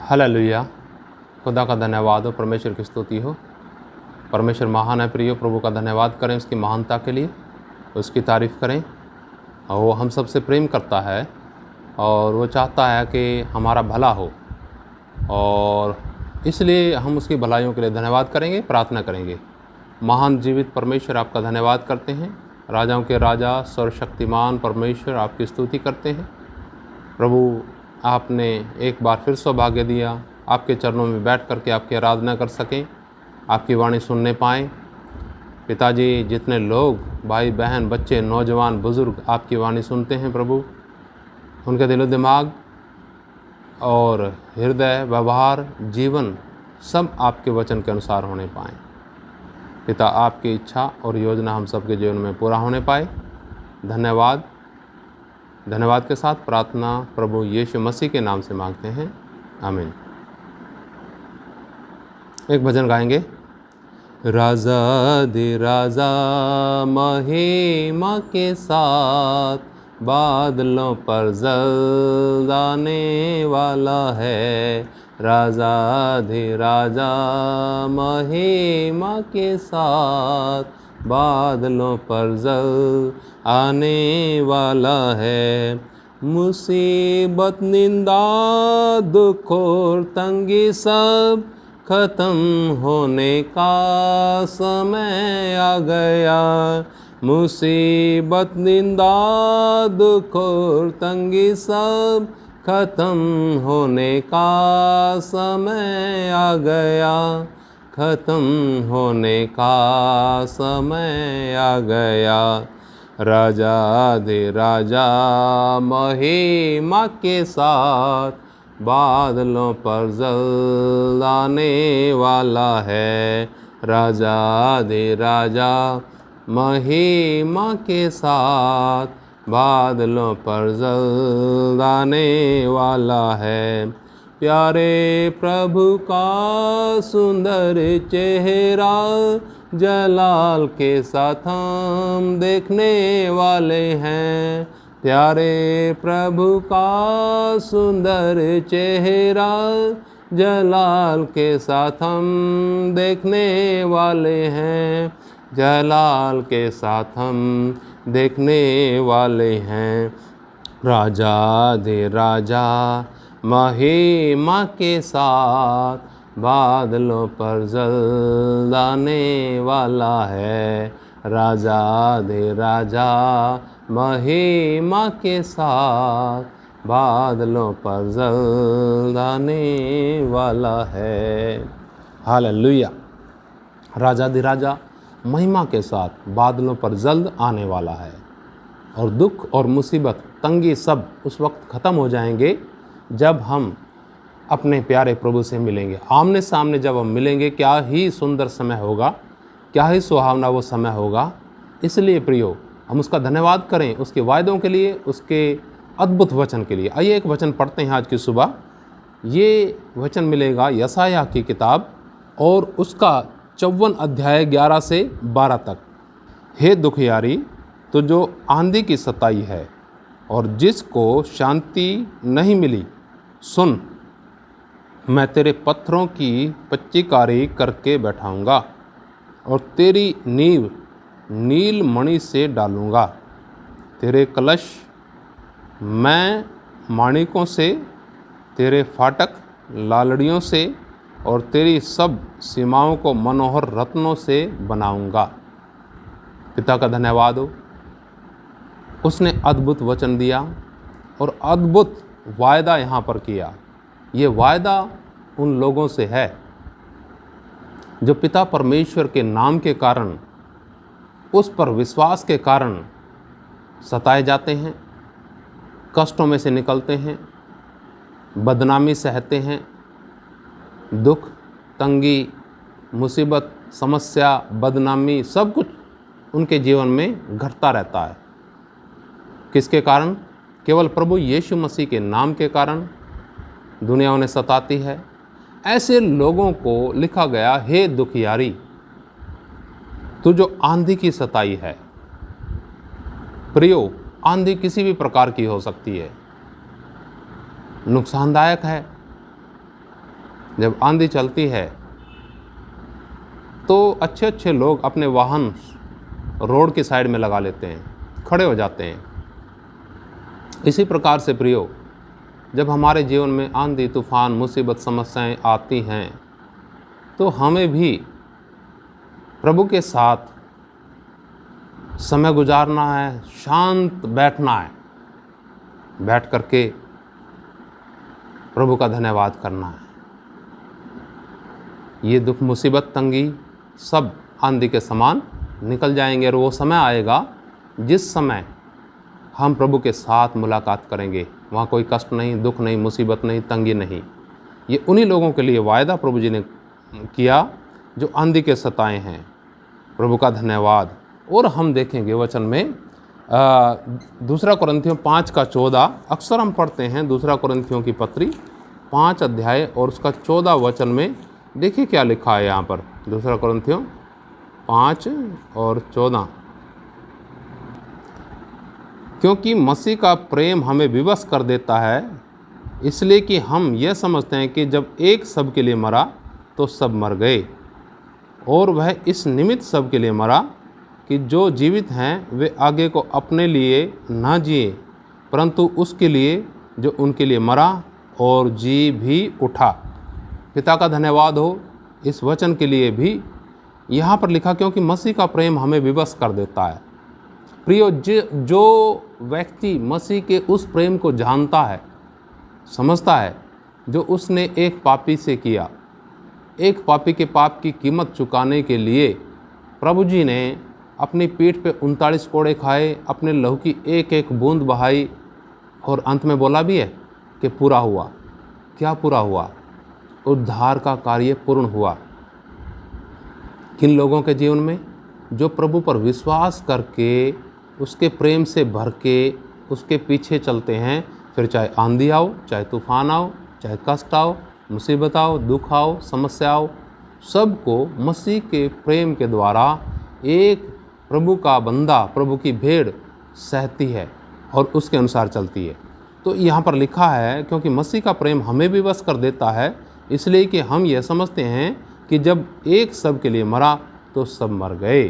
Hallelujah. खुदा का धन्यवाद हो, परमेश्वर की स्तुति हो। परमेश्वर महान है प्रियो। प्रभु का धन्यवाद करें उसकी महानता के लिए, उसकी तारीफ़ करें। और वो हम सबसे प्रेम करता है और वो चाहता है कि हमारा भला हो, और इसलिए हम उसकी भलाइयों के लिए धन्यवाद करेंगे, प्रार्थना करेंगे। महान जीवित परमेश्वर, आपका धन्यवाद करते हैं। राजाओं के राजा, सर्वशक्तिमान परमेश्वर, आपकी स्तुति करते हैं। प्रभु, आपने एक बार फिर सौभाग्य दिया आपके चरणों में बैठ करके आपकी आराधना कर सकें, आपकी वाणी सुनने पाएँ। पिताजी, जितने लोग, भाई बहन, बच्चे, नौजवान, बुज़ुर्ग आपकी वाणी सुनते हैं प्रभु, उनके दिलो दिमाग और हृदय, व्यवहार, जीवन सब आपके वचन के अनुसार होने पाएँ। पिता, आपकी इच्छा और योजना हम सबके जीवन में पूरा होने पाए। धन्यवाद। धन्यवाद के साथ प्रार्थना प्रभु यीशु मसीह के नाम से मांगते हैं, आमीन। एक भजन गाएंगे। राजा दे राजा महिमा के साथ, बादलों पर जल्द आने वाला है। राजा दे राजा महिमा के साथ, बादलों पर जल्द आने वाला है। मुसीबत, निंदा, दुख और तंगी सब खत्म होने का समय आ गया। मुसीबत, निंदा, दुख और तंगी सब खत्म होने का समय आ गया। खत्म होने का समय आ गया। राजा दे राजा महिमा के साथ, बादलों पर जल्द आने वाला है। राजा दे राजा महिमा के साथ, बादलों पर जल्द आने वाला है। प्यारे प्रभु का सुंदर चेहरा, जलाल के साथ हम देखने वाले हैं। प्यारे प्रभु का सुंदर चेहरा, जलाल के साथ हम देखने वाले हैं। जलाल के साथ हम देखने वाले हैं। राजा दे राजा महिमा के साथ, बादलों पर जल्द आने वाला है। राजा दे राजा महिमा के साथ, बादलों पर जल्द आने वाला है। हालेलुया। राजा दे राजा महिमा के साथ बादलों पर जल्द आने वाला है। और दुख और मुसीबत, तंगी सब उस वक्त ख़त्म हो जाएंगे जब हम अपने प्यारे प्रभु से मिलेंगे। आमने सामने जब हम मिलेंगे, क्या ही सुंदर समय होगा, क्या ही सुहावना वो समय होगा। इसलिए प्रियो, हम उसका धन्यवाद करें उसके वायदों के लिए, उसके अद्भुत वचन के लिए। आइए एक वचन पढ़ते हैं आज की सुबह। ये वचन मिलेगा यशायाह की किताब और उसका 54 अध्याय 11 से 12 तक। हे दुखियारी, तो जो आंधी की सताई है और जिसको शांति नहीं मिली, सुन, मैं तेरे पत्थरों की पच्चीकारी करके बैठाऊंगा और तेरी नींव नील मणि से डालूंगा। तेरे कलश मैं माणिकों से, तेरे फाटक लालड़ियों से और तेरी सब सीमाओं को मनोहर रत्नों से बनाऊंगा। पिता का धन्यवाद हो, उसने अद्भुत वचन दिया और अद्भुत वायदा यहाँ पर किया। ये वायदा उन लोगों से है जो पिता परमेश्वर के नाम के कारण, उस पर विश्वास के कारण सताए जाते हैं, कष्टों में से निकलते हैं, बदनामी सहते हैं, दुख, तंगी, मुसीबत, समस्या, बदनामी सब कुछ उनके जीवन में घटता रहता है। किसके कारण? केवल प्रभु यीशु मसीह के नाम के कारण दुनिया उन्हें सताती है। ऐसे लोगों को लिखा गया, हे दुखियारी, तो जो आंधी की सताई है। प्रियो, आंधी किसी भी प्रकार की हो सकती है, नुकसानदायक है, जब आंधी चलती है तो अच्छे अच्छे लोग अपने वाहन रोड की साइड में लगा लेते हैं, खड़े हो जाते हैं। इसी प्रकार से प्रियो, जब हमारे जीवन में आंधी तूफान मुसीबत समस्याएं आती हैं तो हमें भी प्रभु के साथ समय गुजारना है, शांत बैठना है, बैठ करके प्रभु का धन्यवाद करना है। ये दुख मुसीबत तंगी सब आंधी के समान निकल जाएंगे और वो समय आएगा जिस समय हम प्रभु के साथ मुलाकात करेंगे। वहाँ कोई कष्ट नहीं, दुख नहीं, मुसीबत नहीं, तंगी नहीं। ये उन्हीं लोगों के लिए वायदा प्रभु जी ने किया जो आंधी के सताए हैं। प्रभु का धन्यवाद। और हम देखेंगे वचन में 2 कुरिन्थियों 5:14 अक्सर हम पढ़ते हैं। 2 कुरिन्थियों की पत्री 5 अध्याय और उसका 14 वचन में देखिए क्या लिखा है यहाँ पर। 2 कुरिन्थियों 5 और 14, क्योंकि मसीह का प्रेम हमें विवश कर देता है, इसलिए कि हम यह समझते हैं कि जब एक सब के लिए मरा तो सब मर गए, और वह इस निमित्त सब के लिए मरा कि जो जीवित हैं वे आगे को अपने लिए ना जिए, परंतु उसके लिए जो उनके लिए मरा और जी भी उठा। पिता का धन्यवाद हो इस वचन के लिए भी यहाँ पर लिखा, क्योंकि मसीह का प्रेम हमें विवश कर देता है। प्रियो, जो व्यक्ति मसीह के उस प्रेम को जानता है, समझता है, जो उसने एक पापी से किया, एक पापी के पाप की कीमत चुकाने के लिए प्रभु जी ने अपनी पीठ पे 39 कोड़े खाए, अपने लहू की एक एक बूंद बहाई और अंत में बोला भी है कि पूरा हुआ। क्या पूरा हुआ? उद्धार का कार्य पूर्ण हुआ। किन लोगों के जीवन में? जो प्रभु पर विश्वास करके उसके प्रेम से भर के उसके पीछे चलते हैं। फिर चाहे आंधी आओ, चाहे तूफान आओ, चाहे कष्ट आओ, मुसीबत आओ, दुख आओ, समस्या आओ, सबको मसीह के प्रेम के द्वारा एक प्रभु का बंदा, प्रभु की भेड़ सहती है और उसके अनुसार चलती है। तो यहाँ पर लिखा है, क्योंकि मसीह का प्रेम हमें विवश कर देता है, इसलिए कि हम यह समझते हैं कि जब एक सब के लिए मरा तो सब मर गए।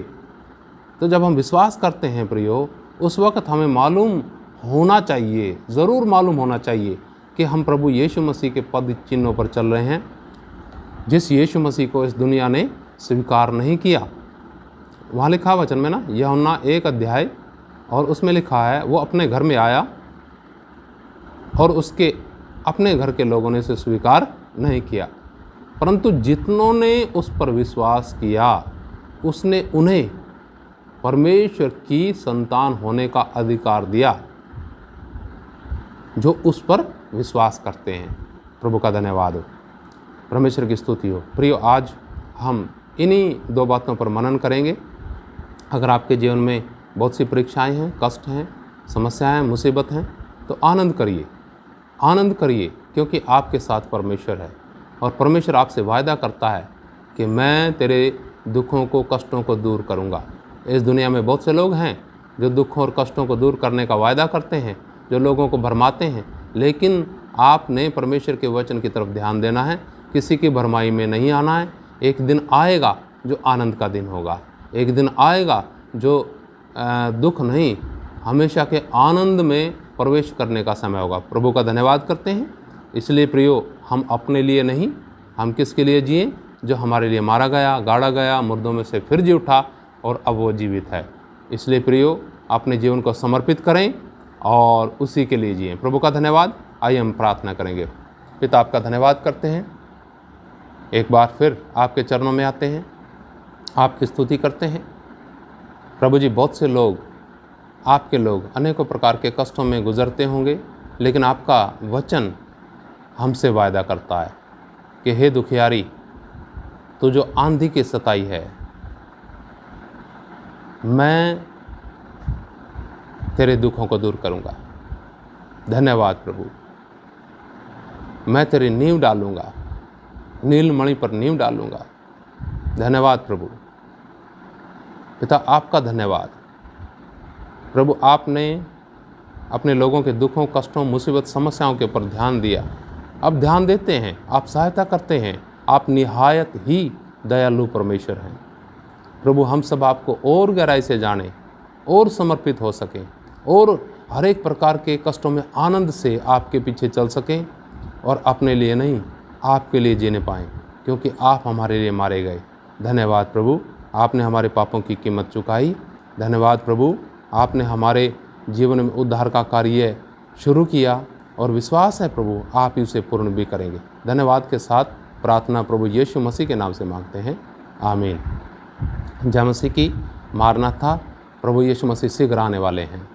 तो जब हम विश्वास करते हैं प्रियो, उस वक्त हमें मालूम होना चाहिए, ज़रूर मालूम होना चाहिए कि हम प्रभु यीशु मसीह के पद चिन्हों पर चल रहे हैं, जिस यीशु मसीह को इस दुनिया ने स्वीकार नहीं किया। वहाँ लिखा वचन में ना, यूहन्ना 1 अध्याय और उसमें लिखा है, वो अपने घर में आया और उसके अपने घर के लोगों ने इसे स्वीकार नहीं किया, परंतु जितनों ने उस पर विश्वास किया उसने उन्हें परमेश्वर की संतान होने का अधिकार दिया, जो उस पर विश्वास करते हैं। प्रभु का धन्यवाद हो, परमेश्वर की स्तुति हो। प्रियो, आज हम इन्हीं 2 बातों पर मनन करेंगे। अगर आपके जीवन में बहुत सी परीक्षाएं हैं, कष्ट हैं, समस्याएं, मुसीबत हैं, तो आनंद करिए, आनंद करिए, क्योंकि आपके साथ परमेश्वर है और परमेश्वर आपसे वायदा करता है कि मैं तेरे दुखों को, कष्टों को दूर करूंगा। इस दुनिया में बहुत से लोग हैं जो दुखों और कष्टों को दूर करने का वायदा करते हैं, जो लोगों को भरमाते हैं, लेकिन आपने परमेश्वर के वचन की तरफ ध्यान देना है, किसी की भरमाई में नहीं आना है। एक दिन आएगा जो आनंद का दिन होगा, एक दिन आएगा जो दुख नहीं, हमेशा के आनंद में प्रवेश करने का समय होगा। प्रभु का धन्यवाद करते हैं। इसलिए प्रियो, हम अपने लिए नहीं, हम किसके लिए जिए? जो हमारे लिए मारा गया, गाड़ा गया, मुर्दों में से फिर जी उठा और अब वो जीवित है। इसलिए प्रियो, अपने जीवन को समर्पित करें और उसी के लिए जिएं। प्रभु का धन्यवाद। आइए हम प्रार्थना करेंगे। पिता, आपका धन्यवाद करते हैं, एक बार फिर आपके चरणों में आते हैं, आपकी स्तुति करते हैं। प्रभु जी, बहुत से लोग, आपके लोग अनेकों प्रकार के कष्टों में गुजरते होंगे, लेकिन आपका वचन हमसे वायदा करता है कि हे दुखियारी, तू जो आंधी की सताई है, मैं तेरे दुखों को दूर करूंगा। धन्यवाद प्रभु, मैं तेरी नींव डालूंगा, नीलमणि पर नींव डालूंगा। धन्यवाद प्रभु। पिता, आपका धन्यवाद। प्रभु, आपने अपने लोगों के दुखों, कष्टों, मुसीबत, समस्याओं के ऊपर ध्यान दिया आप ध्यान देते हैं, आप सहायता करते हैं, आप निहायत ही दयालु परमेश्वर हैं। प्रभु हम सब आपको और गहराई से जानें और समर्पित हो सकें और हर एक प्रकार के कष्टों में आनंद से आपके पीछे चल सकें और अपने लिए नहीं आपके लिए जीने पाएँ, क्योंकि आप हमारे लिए मारे गए। धन्यवाद प्रभु, आपने हमारे पापों की कीमत चुकाई। धन्यवाद प्रभु, आपने हमारे जीवन में उद्धार का कार्य शुरू किया और विश्वास है प्रभु आप ही उसे पूर्ण भी करेंगे। धन्यवाद के साथ प्रार्थना प्रभु यीशु मसीह के नाम से मांगते हैं, आमीन। जय मसीह की। मारनाथा, प्रभु यीशु मसीह शीघ्र आने वाले हैं।